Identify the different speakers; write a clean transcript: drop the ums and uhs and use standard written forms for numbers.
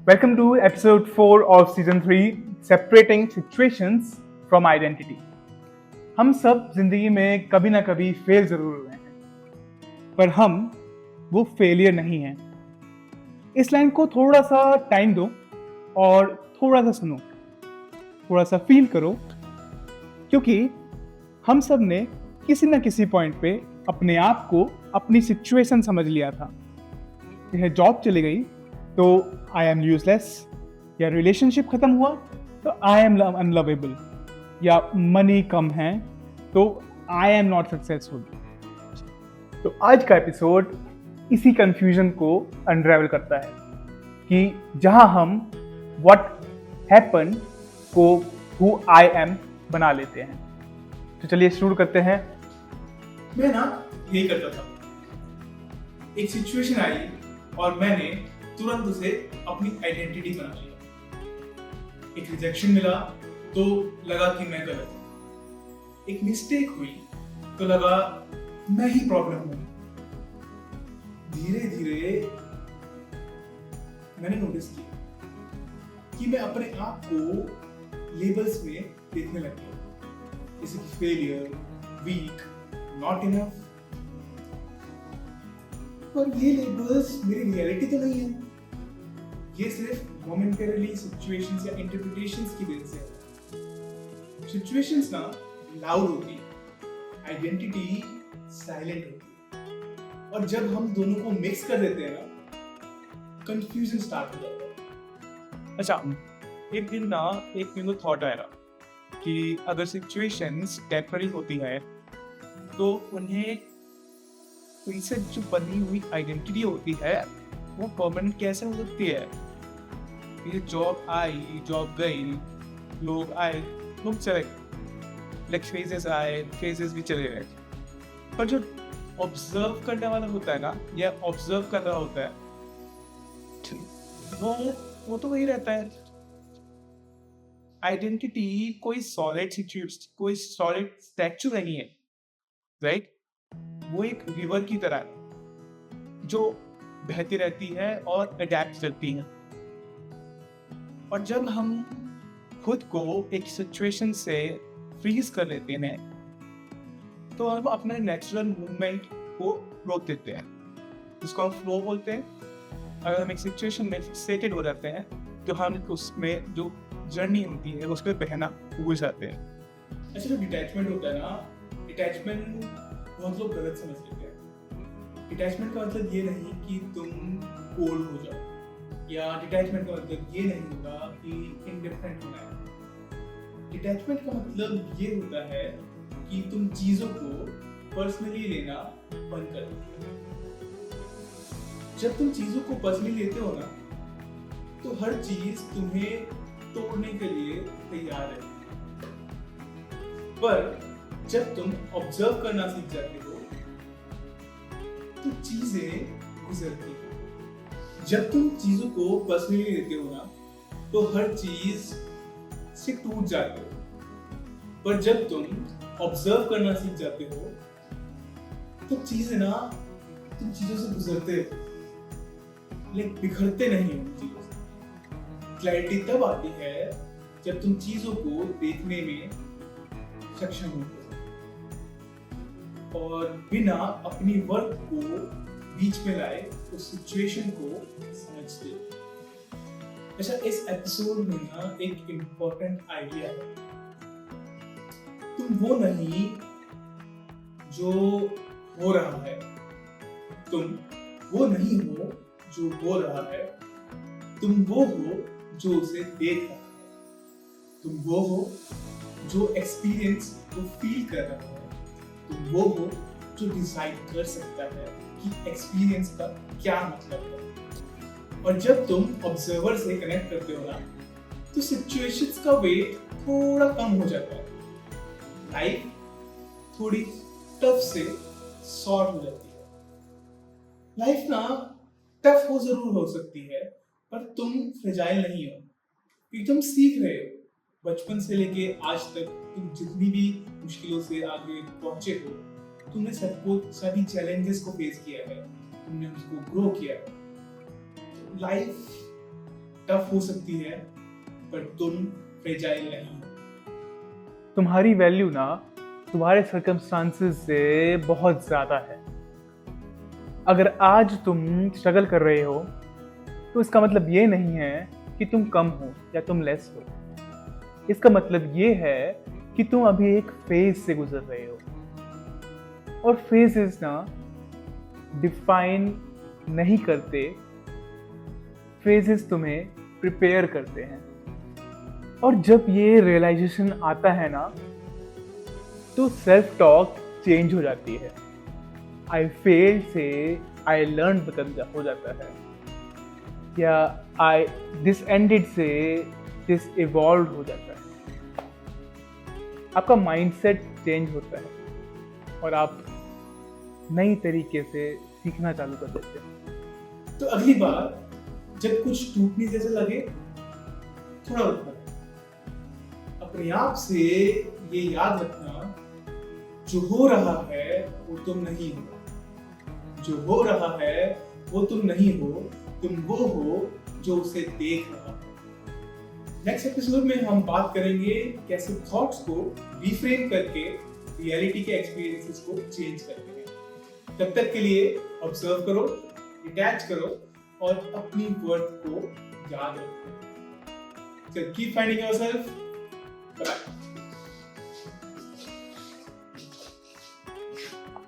Speaker 1: Welcome to episode 4 of season 3 Separating Situations from Identity. हम सब जिंदगी में कभी ना कभी फेल जरूर हुए हैं, पर हम वो फेलियर नहीं हैं। इस लाइन को थोड़ा सा टाइम दो और थोड़ा सा सुनो, थोड़ा सा फील करो, क्योंकि हम सब ने किसी ना किसी पॉइंट पे अपने आप को, अपनी सिचुएशन समझ लिया था। यह जॉब चली गई तो आई एम यूजलेस, या रिलेशनशिप खत्म हुआ तो आई एम अनलवेबल, या मनी कम है तो आई एम नॉट सक्सेसफुल। तो आज का एपिसोड इसी कंफ्यूजन को अनरेवल करता है कि जहां हम व्हाट हैपन को हु आई एम बना लेते हैं। तो चलिए शुरू करते हैं।
Speaker 2: मैं ना यही करता था। एक सिचुएशन आई और मैंने तुरंत उसे अपनी आइडेंटिटी बना लिया। एक रिजेक्शन मिला तो लगा कि मैं गलत हूं। एक मिस्टेक हुई तो लगा मैं ही प्रॉब्लम हूं। धीरे धीरे मैंने नोटिस किया कि मैं अपने आप को लेबल्स में देखने लग गया, जैसे कि फेलियर, वीक, नॉट इनफ। पर ये लेबल्स मेरी रियलिटी तो नहीं है। ये सिर्फ मोमेंटरीली सिचुएशंस या इंटरप्रिटेशंस की वजह से है। सिचुएशंस ना लाउड होती है, आइडेंटिटी साइलेंट होती है। और जब हम दोनों को मिक्स कर देते हैं ना, कंफ्यूजन स्टार्ट हो जाता है।
Speaker 3: अच्छा, एक दिन ना एक मेरे को थॉट आया कि अगर सिचुएशंस टेम्पररी होती है तो उन्हें उनसे जो बनी हुई आइडेंटिटी होती है वो परमानेंट कैसे हो सकती है। ये जॉब आई, जॉब गई, लोग आए, लोग चले, लाइक फेजेस आए, फेजेस भी चले गए। पर जो ऑब्जर्व करने वाला होता है ना, या ऑब्जर्व कर रहा होता है, वो तो वही रहता है। आइडेंटिटी कोई सॉलिड सिचुएशन, कोई सॉलिड स्टैचू नहीं है, राइट? वो एक रिवर की तरह है जो बहती रहती है और अडेप्ट करती है। और जब हम खुद को एक सिचुएशन से फ्रीज कर लेते हैं तो हम अपने नेचुरल मूवमेंट को रोक देते हैं, जिसको हम फ्लो बोलते हैं। अगर हम एक सिचुएशन में फिक्सेटेड हो जाते हैं तो हम उसमें जो जर्नी होती है उस पर बहना भूल जाते हैं।
Speaker 2: अच्छा, जो डिटैचमेंट होता है ना, डिटैचमेंट बहुत लोग गलत समझ लेते हैं। डिटैचमेंट का मतलब ये नहीं कि तुम कोल्ड हो जाओ, या डिटैचमेंट का मतलब ये नहीं होता कि इंडिफरेंट होना है। डिटैचमेंट का मतलब ये होता है कि तुम चीजों को पर्सनली लेना बंद कर दो। जब तुम चीजों को पर्सनली लेते हो ना, तो हर चीज तुम्हें तोड़ने के लिए तैयार है। पर जब तुम ऑब्जर्व करना सीख जाते हो तो चीजें गुजरती हैं। जब तुम चीजों को पर्सनली लेते हो ना, तो हर चीज से टूट जाते हो। पर जब तुम ऑब्जर्व करना सीख जाते हो तो चीजें ना, तुम चीजों से गुजरते हो, लेकिन बिखरते नहीं हो चीजों से। क्लैरिटी तब आती है जब तुम चीजों को देखने में सक्षम होते हो और बिना अपनी वर्क को बीच में लाए उस सिचुएशन को समझते हो। अच्छा, इस एपिसोड में ना एक इम्पोर्टेंट आइडिया है। तुम वो नहीं जो हो रहा है, तुम वो नहीं हो जो बोल रहा है, तुम वो हो जो उसे देख रहा है, तुम वो हो जो एक्सपीरियंस को फील कर रहा है, तुम वो हो जो डिसाइड कर सकता है कि एक्सपीरियंस का क्या मतलब है। और जब तुम ऑब्जर्वर से कनेक्ट करते हो ना, तो सिचुएशंस का वेट थोड़ा कम हो जाता है। लाइफ थोड़ी टफ से सॉर्ट हो जाती है। लाइफ ना टफ हो जरूर हो सकती है, पर तुम फ्रेजाइल नहीं हो, क्योंकि तुम सीख रहे हो। बचपन से लेके आज तक तुम जितनी भी मुश्किलों से आगे पहुंचे हो, तुमने सभी चैलेंजेस को फेस किया है, तुमने उसको ग्रो किया है। लाइफ टफ हो सकती है, पर तुम फ्रेजाइल नहीं हो।
Speaker 1: तुम्हारी वैल्यू ना तुम्हारे सर्कमस्टांसेस से बहुत ज्यादा है। अगर आज तुम स्ट्रगल कर रहे हो तो इसका मतलब ये नहीं है कि तुम कम हो या तुम लेस हो। इसका मतलब ये है कि तुम अभी एक फेज से गुजर रहे हो, और फेजेस ना डिफाइन नहीं करते, फेजेस तुम्हें प्रिपेयर करते हैं। और जब ये रियलाइजेशन आता है ना, तो सेल्फ टॉक चेंज हो जाती है। आई फेल्ड से आई लर्न हो जाता है, या आई दिस एंडेड से दिस इवॉल्व हो जाता है। आपका माइंडसेट चेंज होता है और आप नई तरीके से सीखना चालू कर देते हैं।
Speaker 2: तो अगली बार जब कुछ टूटने जैसा लगे, थोड़ा रुक कर अपने आप से ये याद रखना, जो हो रहा है वो तुम नहीं हो, जो हो रहा है वो तुम नहीं हो, तुम वो हो जो उसे देख रहा है। नेक्स्ट एपिसोड में हम बात करेंगे कैसे थॉट्स को रिफ्रेम करके रियलिटी के एक्सपीरियंसेस को चेंज करते हैं। तब तक के लिए ऑब्जर्व करो, डिटैच करो और अपनी वर्थ को याद रखो। So keep finding yourself. Bye.